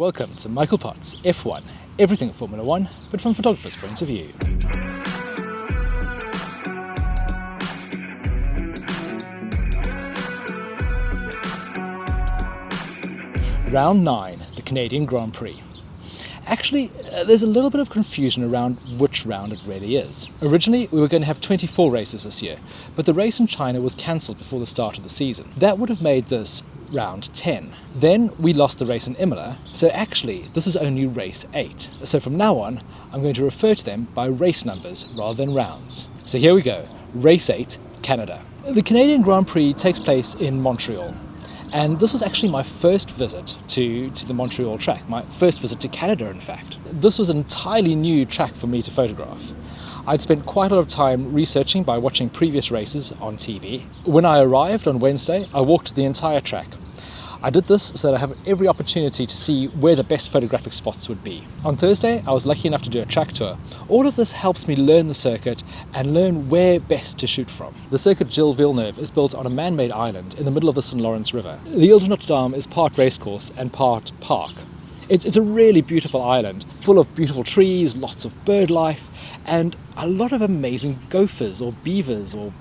Welcome to Michael Potts F1, everything Formula One, but from photographers' points of view. Round 9, the Canadian Grand Prix. Actually, there's a little bit of confusion around which round it really is. Originally, we were going to have 24 races this year, but the race in China was cancelled before the start of the season. That would have made this round 10. Then we lost the race in Imola, so actually this is only race 8. So from now on, I'm going to refer to them by race numbers rather than rounds. So here we go, race 8, Canada. The Canadian Grand Prix takes place in Montreal. And this was actually my first visit to the Montreal track, my first visit to Canada, in fact. This was an entirely new track for me to photograph. I'd spent quite a lot of time researching by watching previous races on TV. When I arrived on Wednesday, I walked the entire track. I did this so that I have every opportunity to see where the best photographic spots would be. On Thursday, I was lucky enough to do a track tour. All of this helps me learn the circuit and learn where best to shoot from. The circuit Gilles Villeneuve is built on a man-made island in the middle of the St. Lawrence River. The Ile de Notre Dame is part racecourse and part park. It's a really beautiful island, full of beautiful trees, lots of bird life, and a lot of amazing gophers or beavers or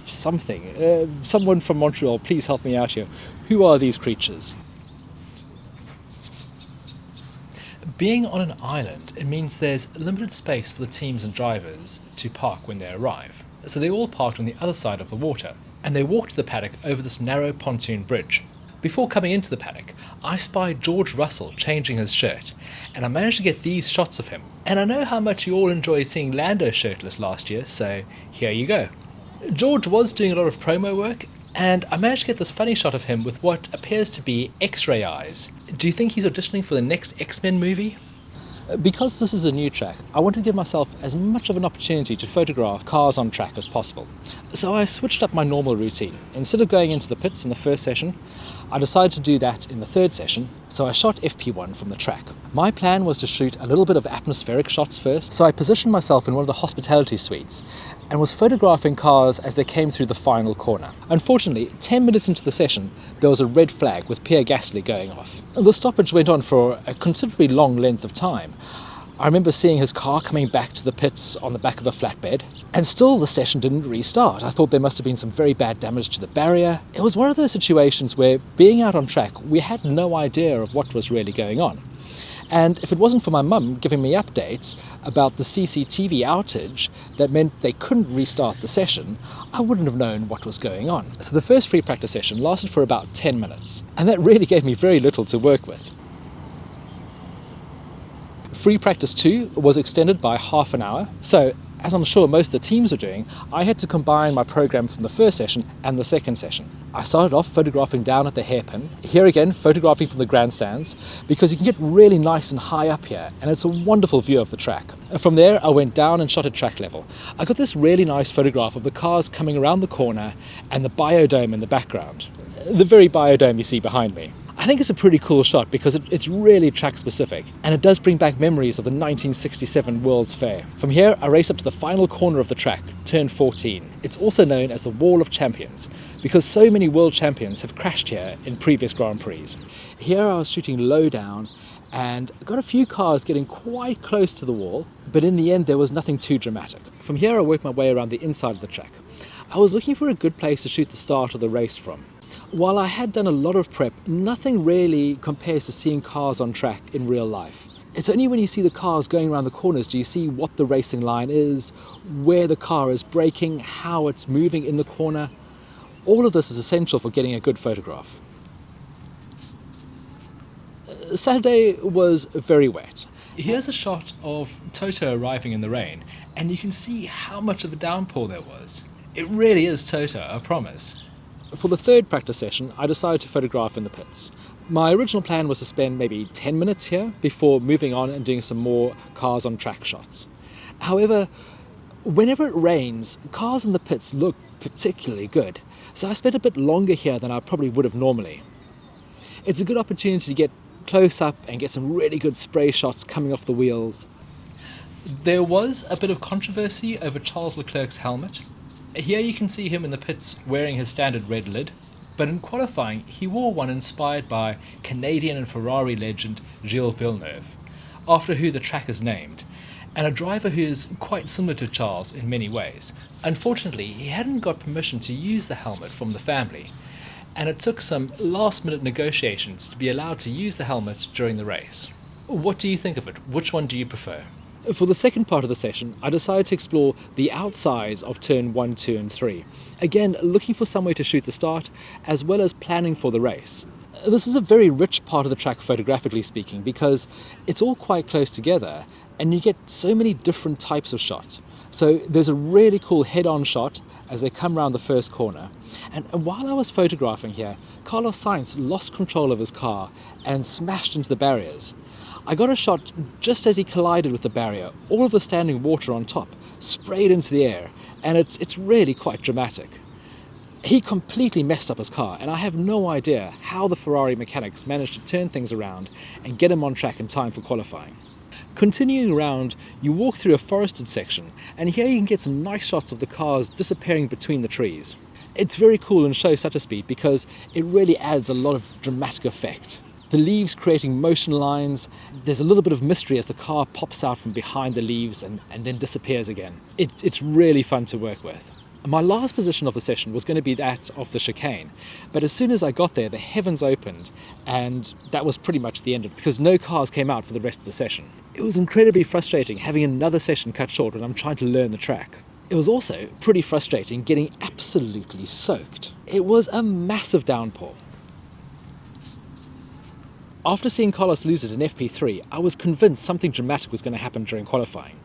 something. Someone from Montreal, please help me out here. Who are these creatures? Being on an island, it means there's limited space for the teams and drivers to park when they arrive. So they all parked on the other side of the water, and they walked to the paddock over this narrow pontoon bridge. Before coming into the paddock, I spied George Russell changing his shirt, and I managed to get these shots of him. And I know how much you all enjoyed seeing Lando shirtless last year, so here you go. George was doing a lot of promo work, and I managed to get this funny shot of him with what appears to be X-ray eyes. Do you think he's auditioning for the next X-Men movie? Because this is a new track, I wanted to give myself as much of an opportunity to photograph cars on track as possible. So I switched up my normal routine. Instead of going into the pits in the first session, I decided to do that in the third session, so I shot FP1 from the track. My plan was to shoot a little bit of atmospheric shots first, so I positioned myself in one of the hospitality suites and was photographing cars as they came through the final corner. Unfortunately, 10 minutes into the session, there was a red flag with Pierre Gasly going off. The stoppage went on for a considerably long length of time. I remember seeing his car coming back to the pits on the back of a flatbed, and still the session didn't restart. I thought there must have been some very bad damage to the barrier. It was one of those situations where, being out on track, we had no idea of what was really going on. And if it wasn't for my mum giving me updates about the CCTV outage that meant they couldn't restart the session, I wouldn't have known what was going on. So the first free practice session lasted for about 10 minutes, and that really gave me very little to work with. Free practice 2 was extended by half an hour, so as I'm sure most of the teams are doing, I had to combine my program from the first session and the second session. I started off photographing down at the hairpin, here again photographing from the grandstands, because you can get really nice and high up here, and it's a wonderful view of the track. And from there I went down and shot at track level. I got this really nice photograph of the cars coming around the corner and the biodome in the background. The very biodome you see behind me. I think it's a pretty cool shot because it's really track specific, and it does bring back memories of the 1967 World's Fair. From here, I race up to the final corner of the track, turn 14. It's also known as the Wall of Champions, because so many world champions have crashed here in previous Grand Prix. Here I was shooting low down, and got a few cars getting quite close to the wall, but in the end there was nothing too dramatic. From here I worked my way around the inside of the track. I was looking for a good place to shoot the start of the race from. While I had done a lot of prep, nothing really compares to seeing cars on track in real life. It's only when you see the cars going around the corners do you see what the racing line is, where the car is braking, how it's moving in the corner. All of this is essential for getting a good photograph. Saturday was very wet. Here's a shot of Toto arriving in the rain, and you can see how much of a downpour there was. It really is Toto, I promise. For the third practice session, I decided to photograph in the pits. My original plan was to spend maybe 10 minutes here before moving on and doing some more cars on track shots. However, whenever it rains, cars in the pits look particularly good, so I spent a bit longer here than I probably would have normally. It's a good opportunity to get close up and get some really good spray shots coming off the wheels. There was a bit of controversy over Charles Leclerc's helmet. Here you can see him in the pits wearing his standard red lid. but in qualifying he wore one inspired by Canadian and Ferrari legend Gilles Villeneuve, after who the track is named, and a driver who is quite similar to Charles in many ways. Unfortunately, he hadn't got permission to use the helmet from the family, and it took some last-minute negotiations to be allowed to use the helmet during the race. What do you think of it? Which one do you prefer? For the second part of the session, I decided to explore the outsides of turn 1, 2 and 3. Again, looking for somewhere to shoot the start, as well as planning for the race. This is a very rich part of the track photographically speaking, because it's all quite close together, and you get so many different types of shots. So there's a really cool head-on shot as they come around the first corner. And while I was photographing here, Carlos Sainz lost control of his car and smashed into the barriers. I got a shot just as he collided with the barrier, all of the standing water on top, sprayed into the air, and it's really quite dramatic. He completely messed up his car, and I have no idea how the Ferrari mechanics managed to turn things around and get him on track in time for qualifying. Continuing around, you walk through a forested section, and here you can get some nice shots of the cars disappearing between the trees. It's very cool and shows shutter speed because it really adds a lot of dramatic effect. The leaves creating motion lines, there's a little bit of mystery as the car pops out from behind the leaves and then disappears again. It's really fun to work with. My last position of the session was going to be that of the chicane, but as soon as I got there, the heavens opened, and that was pretty much the end of it, because no cars came out for the rest of the session. It was incredibly frustrating having another session cut short when I'm trying to learn the track. It was also pretty frustrating getting absolutely soaked. It was a massive downpour. After seeing Carlos lose it in FP3, I was convinced something dramatic was going to happen during qualifying.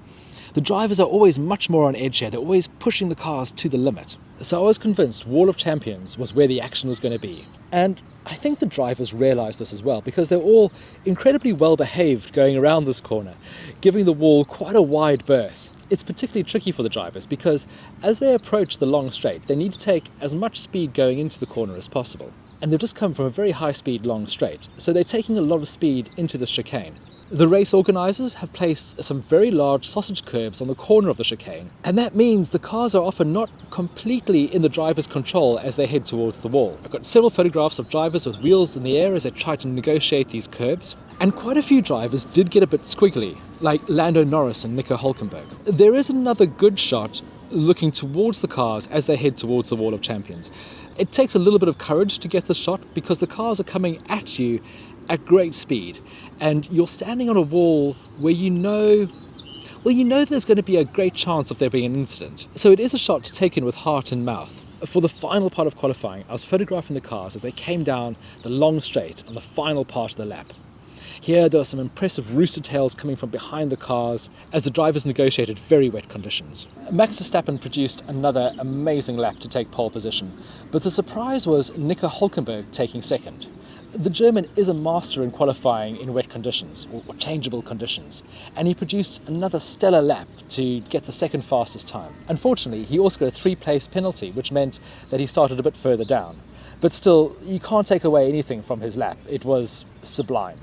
The drivers are always much more on edge here, they're always pushing the cars to the limit. So I was convinced Wall of Champions was where the action was going to be. And I think the drivers realised this as well, because they're all incredibly well behaved going around this corner, giving the wall quite a wide berth. It's particularly tricky for the drivers because as they approach the long straight, they need to take as much speed going into the corner as possible. And they've just come from a very high-speed long straight, so they're taking a lot of speed into the chicane. The race organisers have placed some very large sausage curbs on the corner of the chicane, and that means the cars are often not completely in the driver's control as they head towards the wall. I've got several photographs of drivers with wheels in the air as they try to negotiate these curbs, and quite a few drivers did get a bit squiggly, like Lando Norris and Nico Hülkenberg. There is another good shot looking towards the cars as they head towards the Wall of Champions. It takes a little bit of courage to get this shot because the cars are coming at you at great speed, and you're standing on a wall where you know there's going to be a great chance of there being an incident. So it is a shot to take in with heart and mouth. For the final part of qualifying, I was photographing the cars as they came down the long straight on the final part of the lap. Here there were some impressive rooster tails coming from behind the cars as the drivers negotiated very wet conditions. Max Verstappen produced another amazing lap to take pole position, but the surprise was Nico Hülkenberg taking second. The German is a master in qualifying in wet conditions, or changeable conditions, and he produced another stellar lap to get the second fastest time. Unfortunately, he also got a 3-place penalty, which meant that he started a bit further down. But still, you can't take away anything from his lap. It was sublime.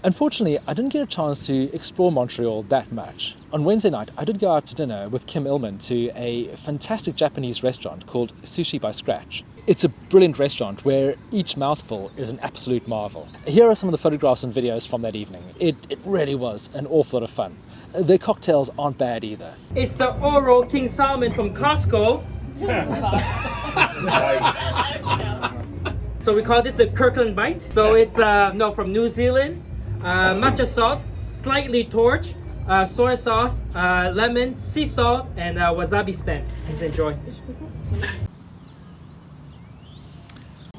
Unfortunately, I didn't get a chance to explore Montreal that much. On Wednesday night, I did go out to dinner with Kim Illman to a fantastic Japanese restaurant called Sushi by Scratch. It's a brilliant restaurant where each mouthful is an absolute marvel. Here are some of the photographs and videos from that evening. It really was an awful lot of fun. Their cocktails aren't bad either. It's the Oro King Salmon from Costco. Nice. So we call this the Kirkland Bite. So it's from New Zealand. Matcha salt, slightly torch, soy sauce, lemon, sea salt, and wasabi stem. Please enjoy.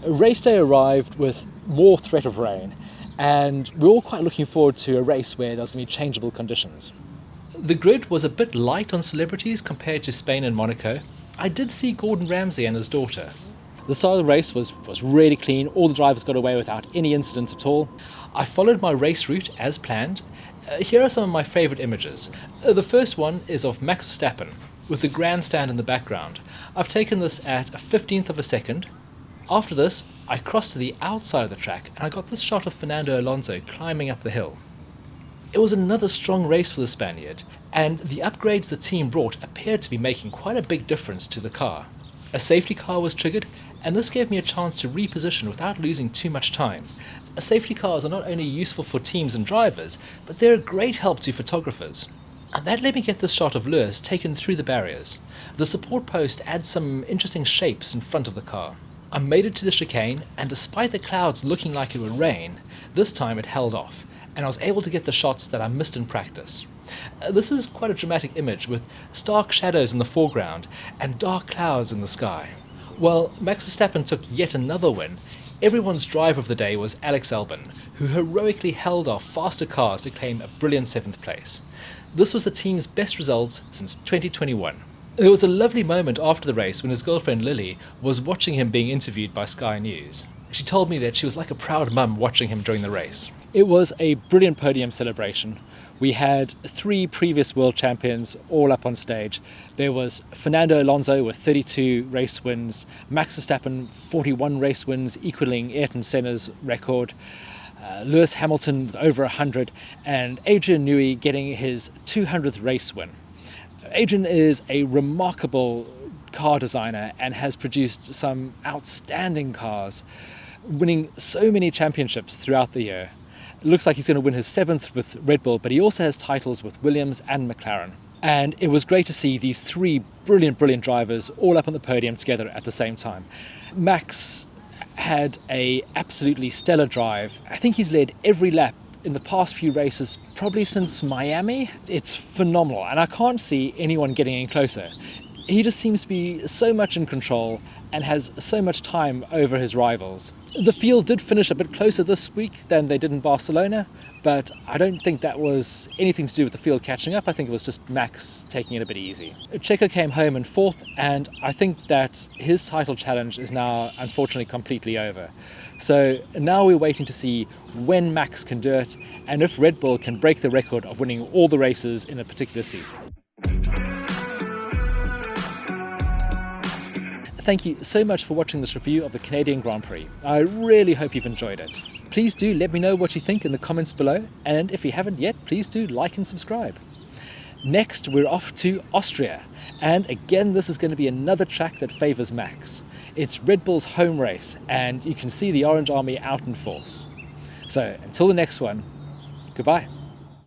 Race day arrived with more threat of rain, and we're all quite looking forward to a race where there's going to be changeable conditions. The grid was a bit light on celebrities compared to Spain and Monaco. I did see Gordon Ramsay and his daughter. The start of the race was really clean, all the drivers got away without any incidents at all. I followed my race route as planned. Here are some of my favourite images. The first one is of Max Verstappen, with the grandstand in the background. I've taken this at a 15th of a second. After this, I crossed to the outside of the track and I got this shot of Fernando Alonso climbing up the hill. It was another strong race for the Spaniard, and the upgrades the team brought appeared to be making quite a big difference to the car. A safety car was triggered, and this gave me a chance to reposition without losing too much time. Safety cars are not only useful for teams and drivers, but they're a great help to photographers. And that let me get this shot of Lewis taken through the barriers. The support post adds some interesting shapes in front of the car. I made it to the chicane, and despite the clouds looking like it would rain, this time it held off, and I was able to get the shots that I missed in practice. This is quite a dramatic image with stark shadows in the foreground and dark clouds in the sky. Well, Max Verstappen took yet another win. Everyone's driver of the day was Alex Albon, who heroically held off faster cars to claim a brilliant 7th place. This was the team's best results since 2021. There was a lovely moment after the race when his girlfriend Lily was watching him being interviewed by Sky News. She told me that she was like a proud mum watching him during the race. It was a brilliant podium celebration. We had 3 previous world champions all up on stage. There was Fernando Alonso with 32 race wins, Max Verstappen 41 race wins, equaling Ayrton Senna's record, Lewis Hamilton with over 100, and Adrian Newey getting his 200th race win. Adrian is a remarkable car designer and has produced some outstanding cars, winning so many championships throughout the year. It looks like he's going to win his 7th with Red Bull, but he also has titles with Williams and McLaren. And it was great to see these 3 brilliant drivers all up on the podium together at the same time. Max had a absolutely stellar drive. I think he's led every lap in the past few races, probably since Miami. It's phenomenal, and I can't see anyone getting any closer. He just seems to be so much in control and has so much time over his rivals. The field did finish a bit closer this week than they did in Barcelona, but I don't think that was anything to do with the field catching up. I think it was just Max taking it a bit easy. Checo came home in 4th, and I think that his title challenge is now unfortunately completely over. So now we're waiting to see when Max can do it and if Red Bull can break the record of winning all the races in a particular season. Thank you so much for watching this review of the Canadian Grand Prix. I really hope you've enjoyed it. Please do let me know what you think in the comments below, and if you haven't yet, please do like and subscribe. Next, we're off to Austria, and again this is going to be another track that favours Max. It's Red Bull's home race, and you can see the Orange Army out in force. So until the next one, goodbye.